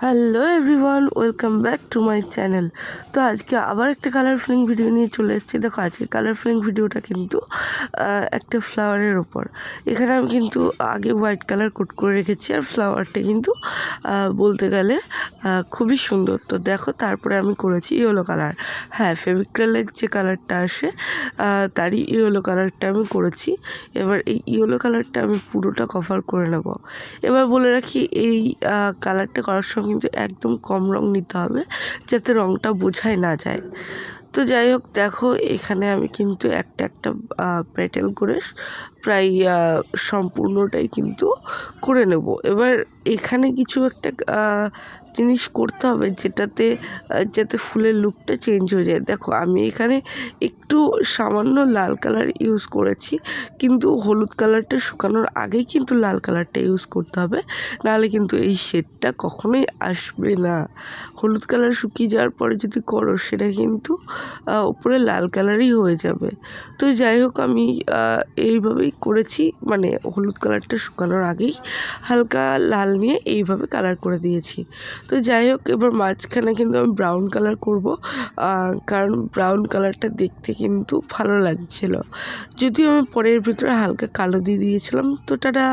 Hello everyone, welcome back to my channel. তো আজকে আবার একটা কালার ফিলিং ভিডিও নিয়ে চলে এসেছি। দেখো, আজকে কালার ফিলিং ভিডিওটা কিন্তু একটা ফ্লাওয়ারের ওপর। এখানে আমি কিন্তু আগে হোয়াইট কালার কোট করে রেখেছি, আর ফ্লাওয়ারটা কিন্তু বলতে গেলে খুবই সুন্দর। তো দেখো, তারপরে আমি করেছি ইয়েলো কালার। হ্যাঁ, ফেভিক্রিলের যে কালারটা আসে তারই ইয়েলো কালারটা আমি করেছি। এবার এই ইয়েলো কালারটা আমি পুরোটা কভার করে নেব। এবার বলে রাখি, এই কালারটা করার সময় কিন্তু একদম কম রং নিতে হবে, যাতে রংটা বোঝাই না যায়। তো যাই হোক, দেখো এখানে আমি কিন্তু একটা একটা পেটেল করে প্রায় সম্পূর্ণটাই কিন্তু করে নেব। এবার এখানে কিছু একটা জিনিস করতে হবে, যেটাতে যাতে ফুলের লুকটা চেঞ্জ হয়ে যায়। দেখো, আমি এখানে একটু সামান্য লাল কালার ইউজ করেছি, কিন্তু হলুদ কালারটা শুকানোর আগেই কিন্তু লাল কালারটা ইউজ করতে হবে, নাহলে কিন্তু এই শেডটা কখনোই আসবে না। হলুদ কালার শুকিয়ে যাওয়ার পরে যদি করো, সেটা কিন্তু উপরে লাল কালারই হয়ে যাবে। তো যাই হোক, আমি এইভাবেই করেছি, মানে হলুদ কালারটা শুকানোর আগেই হালকা লাল নিয়ে এইভাবে কালার করে দিয়েছি। তো যাই হোক, এবার মাঝখানে কিন্তু আমি ব্রাউন কালার করব, কারণ ব্রাউন কালারটা দেখতে কিন্তু ভালো লাগছিল। যদিও আমি পরের ভিতরে হালকা কালো দিয়ে দিয়েছিলাম। তো টাটা।